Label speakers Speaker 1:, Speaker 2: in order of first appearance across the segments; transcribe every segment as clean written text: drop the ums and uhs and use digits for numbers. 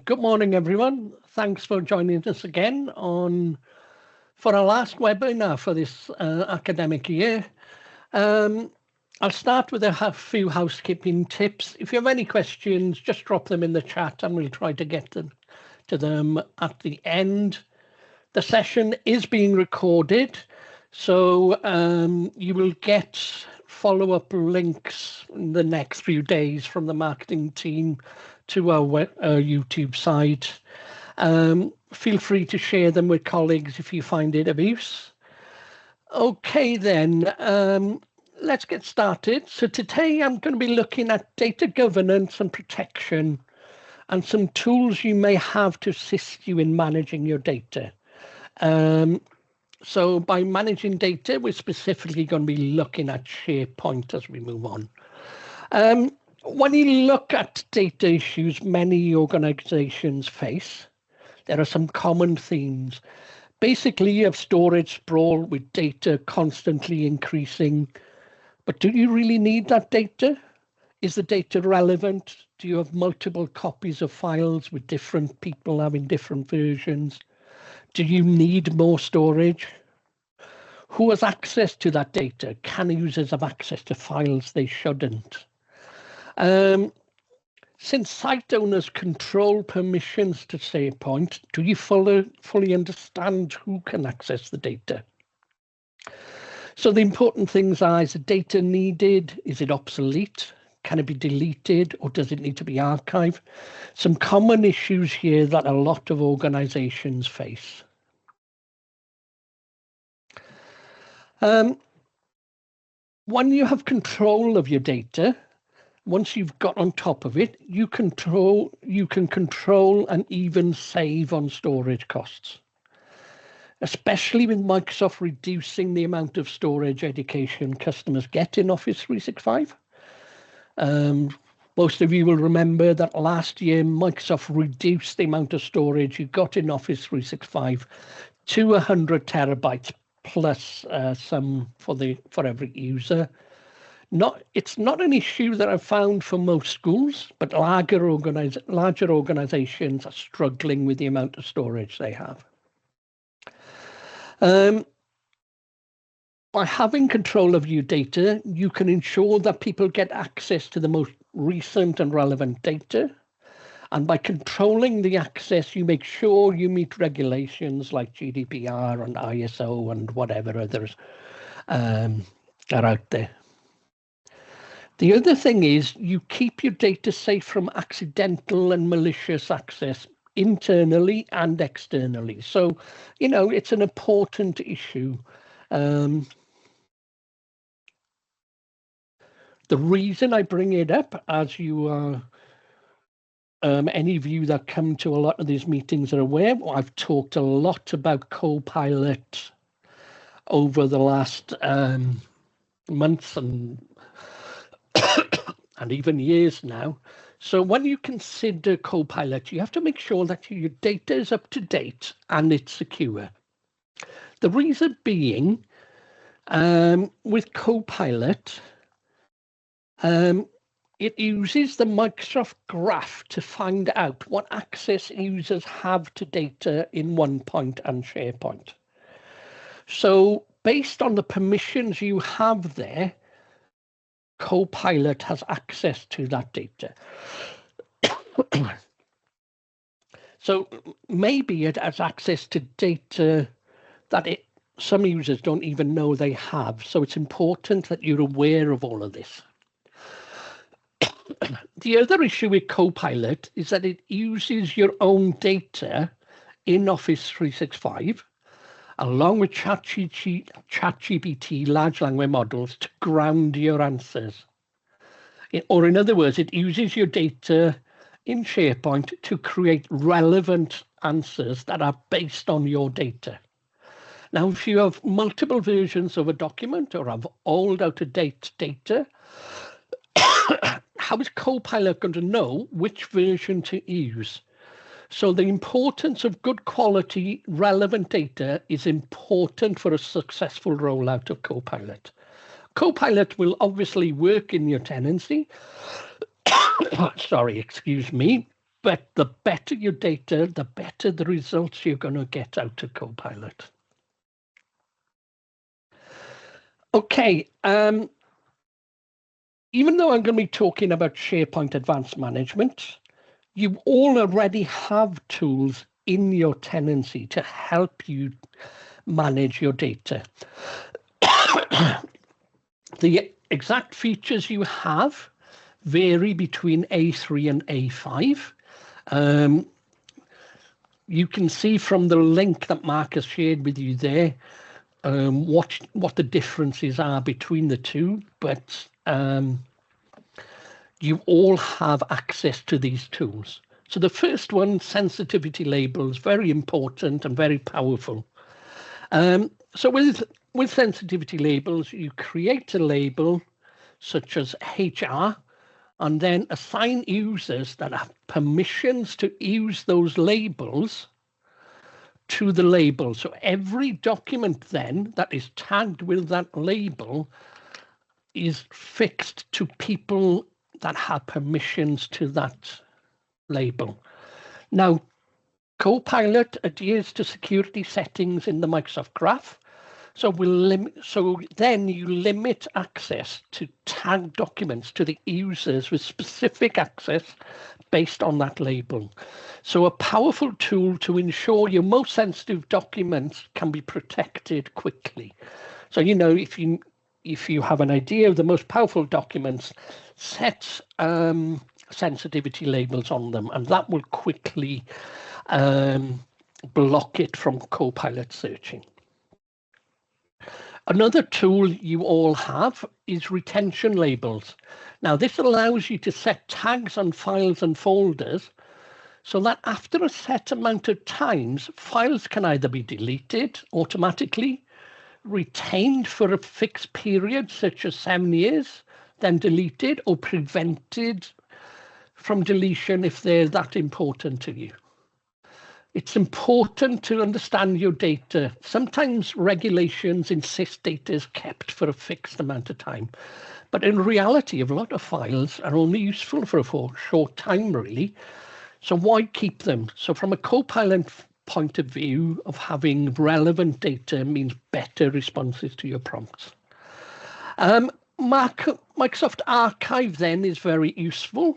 Speaker 1: Good morning, everyone. Thanks for joining us again for our last webinar for this academic year. I'll start with a few housekeeping tips. If you have any questions, just drop them in the chat and we'll try to get to them at the end. The session is being recorded, so you will get follow-up links in the next few days from the marketing team to our YouTube site. Feel free to share them with colleagues if you find it of use. Okay then, let's get started. So today I'm going to be looking at data governance and protection and some tools you may have to assist you in managing your data. So by managing data, we're specifically going to be looking at SharePoint as we move on. When you look at data issues many organizations face, there are some common themes. Basically, you have storage sprawl with data constantly increasing. But do you really need that data? Is the data relevant? Do you have multiple copies of files with different people having different versions? Do you need more storage? Who has access to that data? Can users have access to files they shouldn't? Since site owners control permissions to SharePoint, do you fully understand who can access the data? So the important things are, is the data needed? Is it obsolete? Can it be deleted or does it need to be archived? Some common issues here that a lot of organizations face. When you have control of your data, once you've got on top of it, you can control and even save on storage costs, especially with Microsoft reducing the amount of storage education customers get in Office 365. Most of you will remember that last year, Microsoft reduced the amount of storage you got in Office 365 to 100 terabytes plus some for every user. It's not an issue that I've found for most schools, but larger organizations are struggling with the amount of storage they have. By having control of your data, you can ensure that people get access to the most recent and relevant data. And by controlling the access, you make sure you meet regulations like GDPR and ISO and whatever others are out there. The other thing is you keep your data safe from accidental and malicious access internally and externally. So, you know, it's an important issue. The reason I bring it up, as you are, any of you that come to a lot of these meetings are aware, I've talked a lot about Copilot over the last months and even years now. So when you consider Copilot, you have to make sure that your data is up to date and it's secure. The reason being, with Copilot, it uses the Microsoft Graph to find out what access users have to data in OnePoint and SharePoint. So based on the permissions you have there, Copilot has access to that data. So maybe it has access to data that some users don't even know they have. So it's important that you're aware of all of this. The other issue with Copilot is that it uses your own data in Office 365 along with ChatGPT large language models to ground your answers. Or in other words, it uses your data in SharePoint to create relevant answers that are based on your data. Now, if you have multiple versions of a document or have old out-of-date data, how is Copilot going to know which version to use? So the importance of good quality, relevant data is important for a successful rollout of Copilot. Copilot will obviously work in your tenancy. Sorry, excuse me. but the better your data, the better the results you're going to get out of Copilot. Okay, even though I'm going to be talking about SharePoint Advanced Management, you all already have tools in your tenancy to help you manage your data. The exact features you have vary between A3 and A5. You can see from the link that Mark has shared with you there what the differences are between the two, but you all have access to these tools. So the first one, sensitivity labels, very important and very powerful. So with sensitivity labels, you create a label such as HR, and then assign users that have permissions to use those labels to the label. So every document then that is tagged with that label is fixed to people that have permissions to that label. Now, Copilot adheres to security settings in the Microsoft Graph. So then you limit access to tagged documents to the users with specific access based on that label. So a powerful tool to ensure your most sensitive documents can be protected quickly. So, you know, if you have an idea of the most powerful documents, set sensitivity labels on them, and that will quickly block it from Copilot searching. Another tool you all have is retention labels. Now, this allows you to set tags on files and folders so that after a set amount of times, files can either be deleted automatically, retained for a fixed period, such as 7 years, then deleted, or prevented from deletion if they're that important to you. It's important to understand your data. Sometimes regulations insist data is kept for a fixed amount of time. But in reality, a lot of files are only useful for a short time, really. So why keep them? So from a Copilot point of view of having relevant data means better responses to your prompts. Microsoft Archive then is very useful.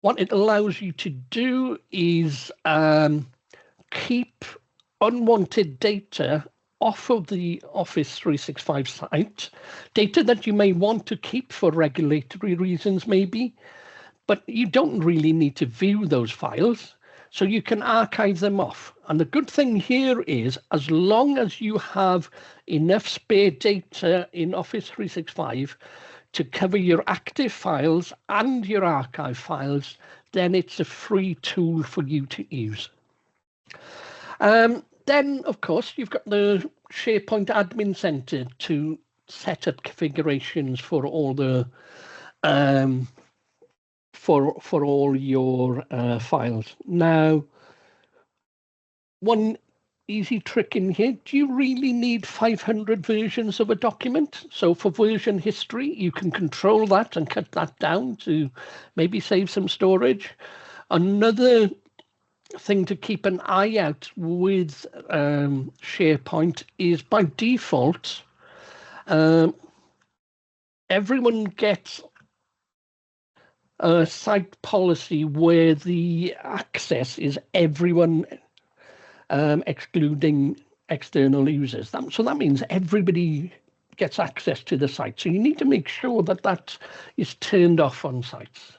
Speaker 1: What it allows you to do is keep unwanted data off of the Office 365 site, data that you may want to keep for regulatory reasons maybe, but you don't really need to view those files, so you can archive them off. And the good thing here is, as long as you have enough spare data in Office 365 to cover your active files and your archive files, then it's a free tool for you to use. Then, of course, you've got the SharePoint Admin Center to set up configurations for all the for all your files. Now, one easy trick in here, do you really need 500 versions of a document? So for version history, you can control that and cut that down to maybe save some storage. Another thing to keep an eye out with SharePoint is by default, everyone gets a site policy where the access is everyone excluding external users. So that means everybody gets access to the site. So you need to make sure that that is turned off on sites.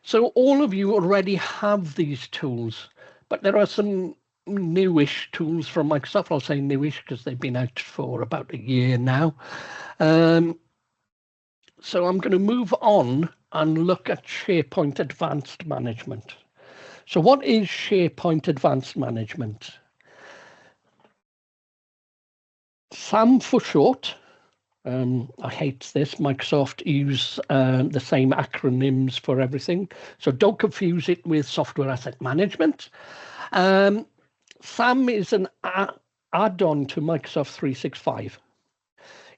Speaker 1: So all of you already have these tools, but there are some newish tools from Microsoft. I'll say newish because they've been out for about a year now. So I'm going to move on and look at SharePoint Advanced Management. So what is SharePoint Advanced Management? SAM for short. I hate this. Microsoft use the same acronyms for everything. So don't confuse it with Software Asset Management. SAM is an add-on to Microsoft 365.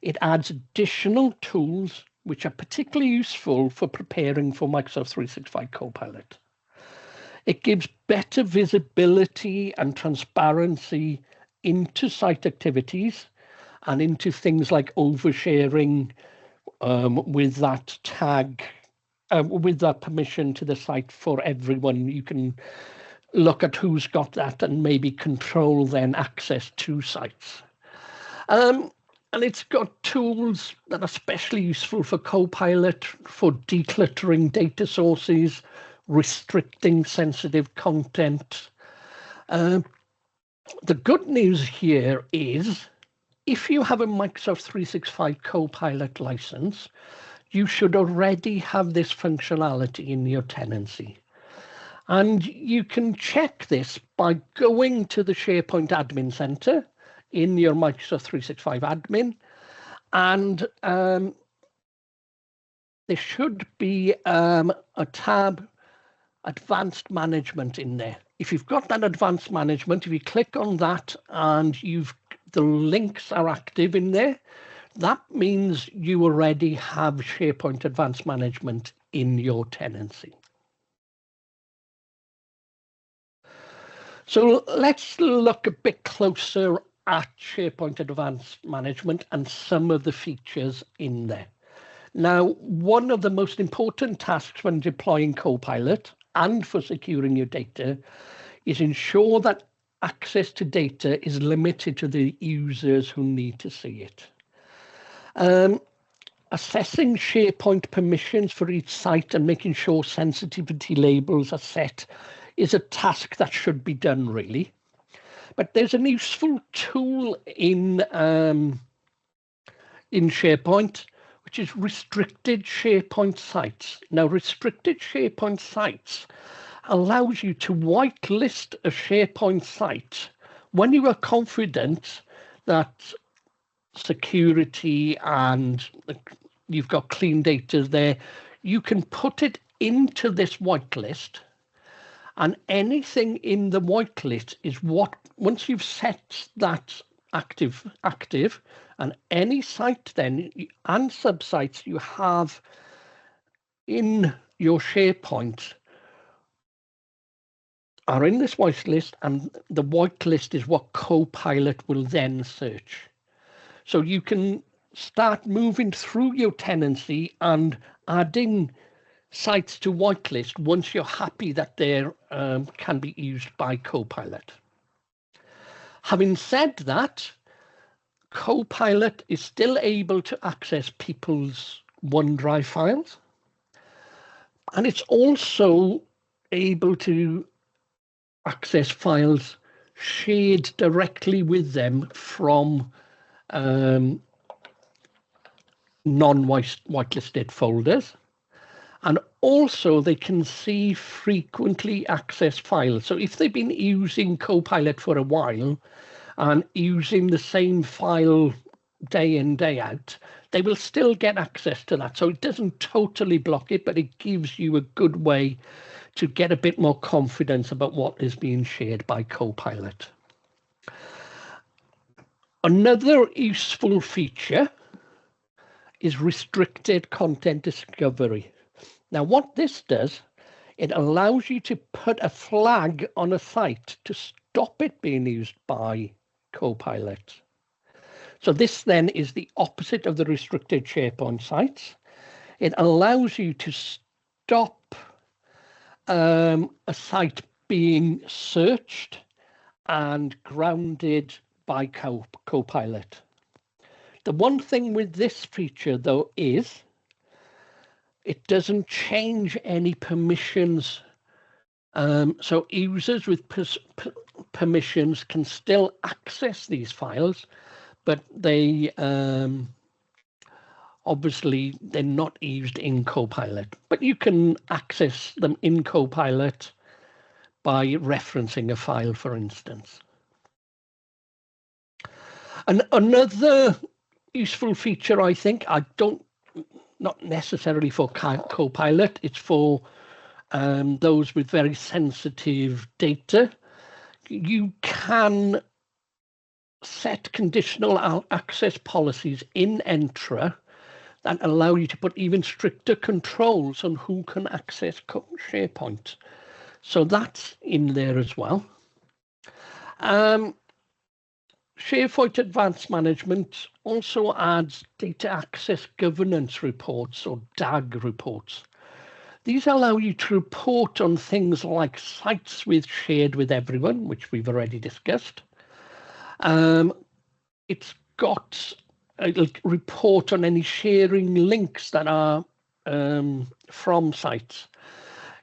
Speaker 1: It adds additional tools which are particularly useful for preparing for Microsoft 365 Copilot. It gives better visibility and transparency into site activities and into things like oversharing with that tag, with that permission to the site for everyone. You can look at who's got that and maybe control then access to sites. And it's got tools that are especially useful for Copilot for decluttering data sources, restricting sensitive content. The good news here is if you have a Microsoft 365 Copilot license, you should already have this functionality in your tenancy. And you can check this by going to the SharePoint Admin Center in your Microsoft 365 admin, and there should be a tab, Advanced Management, in there. If you've got that Advanced Management, if you click on that and the links are active in there, that means you already have SharePoint Advanced Management in your tenancy. So let's look a bit closer at SharePoint Advanced Management and some of the features in there. Now, one of the most important tasks when deploying Copilot and for securing your data is ensure that access to data is limited to the users who need to see it. Assessing SharePoint permissions for each site and making sure sensitivity labels are set is a task that should be done, really. But there's a useful tool in SharePoint, which is restricted SharePoint sites. Now, restricted SharePoint sites allows you to whitelist a SharePoint site when you are confident that security and you've got clean data there. You can put it into this whitelist, and anything in the whitelist is what, once you've set that active, and any site then and subsites you have in your SharePoint are in this whitelist, and the whitelist is what Copilot will then search. So you can start moving through your tenancy and adding sites to whitelist once you're happy that they can be used by Copilot. Having said that, Copilot is still able to access people's OneDrive files, and it's also able to access files shared directly with them from non-whitelisted folders. And also they can see frequently accessed files. So if they've been using Copilot for a while and using the same file day in, day out, they will still get access to that. So it doesn't totally block it, but it gives you a good way to get a bit more confidence about what is being shared by Copilot. Another useful feature is restricted content discovery. Now, what this does, it allows you to put a flag on a site to stop it being used by Copilot. So this then is the opposite of the restricted SharePoint sites. It allows you to stop a site being searched and grounded by Copilot. The one thing with this feature, though, is it doesn't change any permissions. So users with permissions can still access these files, but they obviously they're not used in Copilot. But you can access them in Copilot by referencing a file, for instance. And another useful feature, I think, not necessarily for Copilot, it's for those with very sensitive data. You can set conditional access policies in Entra that allow you to put even stricter controls on who can access SharePoint. So that's in there as well. SharePoint Advanced Management also adds data access governance reports, or DAG reports. These allow you to report on things like sites shared with everyone, which we've already discussed. It'll report on any sharing links that are from sites.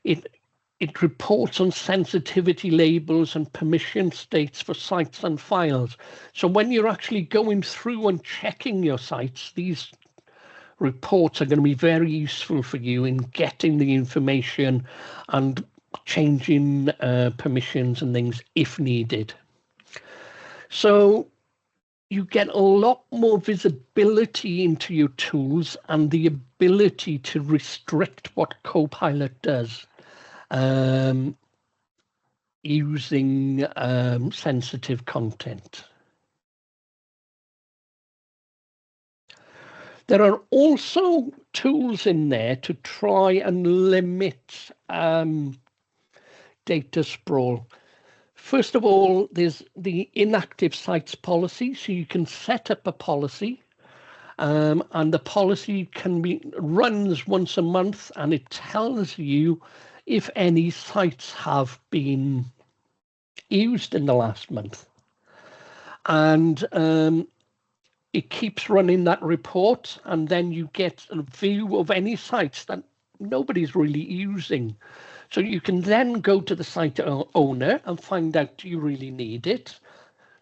Speaker 1: It reports on sensitivity labels and permission states for sites and files. So when you're actually going through and checking your sites, these reports are going to be very useful for you in getting the information and changing permissions and things if needed. So you get a lot more visibility into your tools and the ability to restrict what Copilot does. Using sensitive content. There are also tools in there to try and limit data sprawl. First of all, there's the inactive sites policy, so you can set up a policy, and the policy runs once a month, and it tells you if any sites have been used in the last month. And it keeps running that report, and then you get a view of any sites that nobody's really using. So you can then go to the site owner and find out, do you really need it?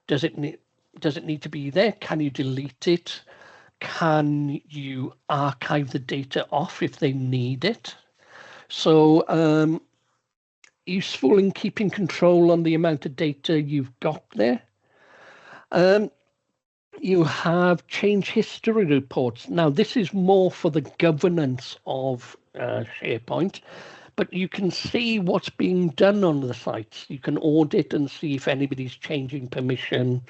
Speaker 1: Does it need to be there? Can you delete it? Can you archive the data off if they need it? So useful in keeping control on the amount of data you've got there. You have change history reports. Now, this is more for the governance of SharePoint, but you can see what's being done on the sites. You can audit and see if anybody's changing permission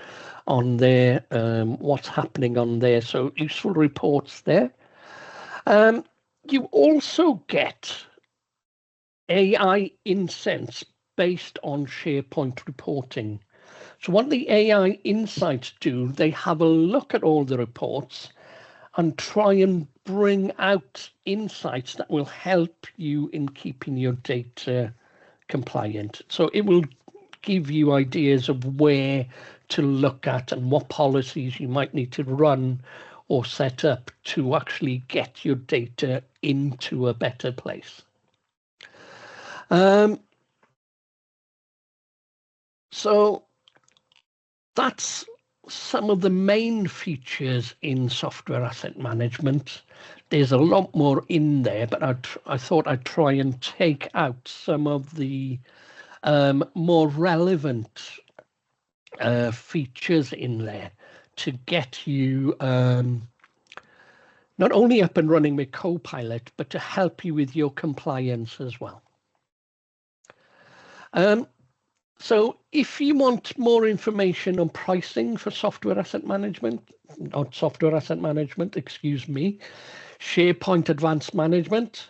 Speaker 1: on there, what's happening on there. So useful reports there. You also get AI insights based on SharePoint reporting. So what the AI insights do, they have a look at all the reports and try and bring out insights that will help you in keeping your data compliant. So it will give you ideas of where to look at and what policies you might need to run or set up to actually get your data into a better place. So that's some of the main features in software asset management. There's a lot more in there, but I thought I'd try and take out some of the more relevant features in there to get you not only up and running with Copilot, but to help you with your compliance as well. So if you want more information on pricing for software asset management, not software asset management, excuse me, SharePoint Advanced Management,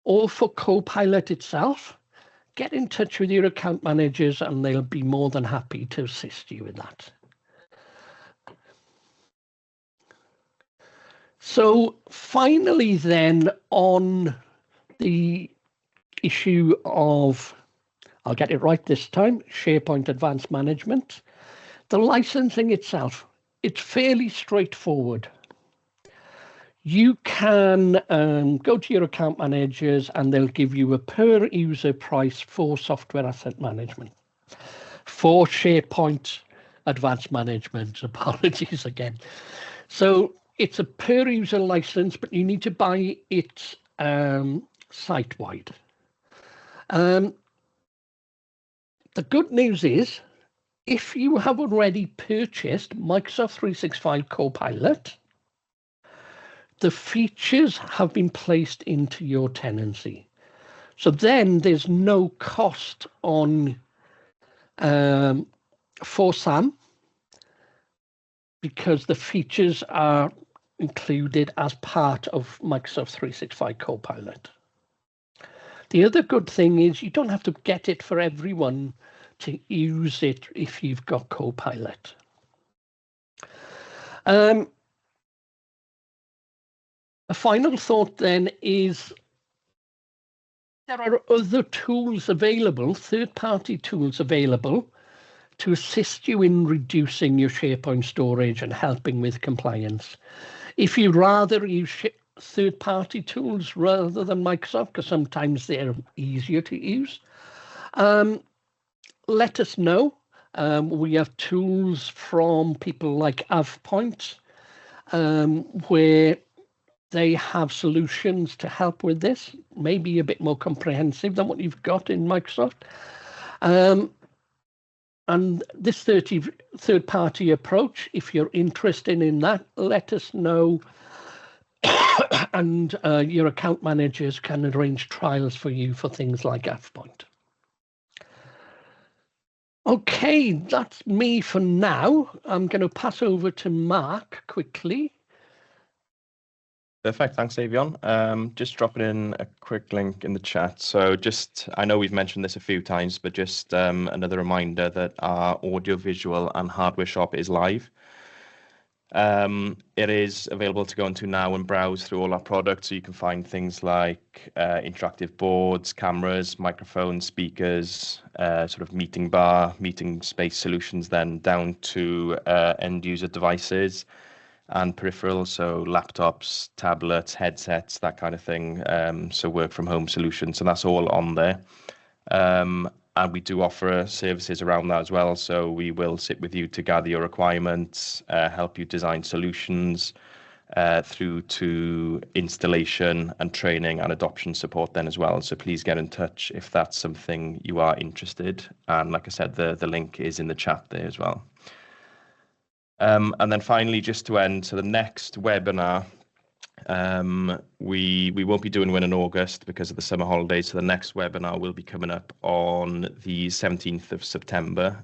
Speaker 1: or for Copilot itself, get in touch with your account managers and they'll be more than happy to assist you with that. So finally then, on the issue of, I'll get it right this time, SharePoint Advanced Management, the licensing itself, it's fairly straightforward. You can go to your account managers and they'll give you a per user price for software asset management. For SharePoint Advanced Management, apologies again. So it's a per user license, but you need to buy it site-wide. The good news is, if you have already purchased Microsoft 365 Copilot, the features have been placed into your tenancy. So then there's no cost on for SAM, because the features are, included as part of Microsoft 365 Copilot. The other good thing is you don't have to get it for everyone to use it if you've got Copilot. A final thought then is there are other tools available, third-party tools available, to assist you in reducing your SharePoint storage and helping with compliance. If you'd rather use third-party tools rather than Microsoft, because sometimes they're easier to use, let us know. We have tools from people like Eifion, where they have solutions to help with this, maybe a bit more comprehensive than what you've got in Microsoft. And this third-party approach, if you're interested in that, let us know. And your account managers can arrange trials for you for things like Eifion. Okay, that's me for now. I'm going to pass over to Mark quickly.
Speaker 2: Perfect. Thanks, Eifion. Just dropping in a quick link in the chat. So I know we've mentioned this a few times, but just another reminder that our audiovisual and hardware shop is live. It is available to go into now and browse through all our products. So you can find things like interactive boards, cameras, microphones, speakers, sort of meeting bar, meeting space solutions, then down to end user devices and peripherals, so laptops, tablets, headsets, that kind of thing. So work from home solutions. So that's all on there. And we do offer services around that as well. So we will sit with you to gather your requirements, help you design solutions, through to installation and training and adoption support then as well. So please get in touch if that's something you are interested. And like I said, the link is in the chat there as well. And then finally, just to end, so the next webinar, we won't be doing one in August because of the summer holidays. So the next webinar will be coming up on the 17th of September.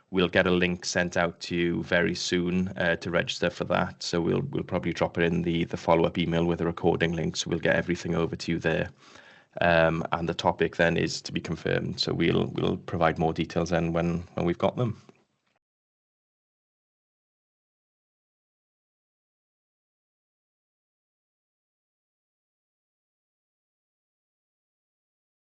Speaker 2: We'll get a link sent out to you very soon to register for that. So we'll probably drop it in the follow-up email with a recording link. So we'll get everything over to you there. And the topic then is to be confirmed. So we'll provide more details then when we've got them.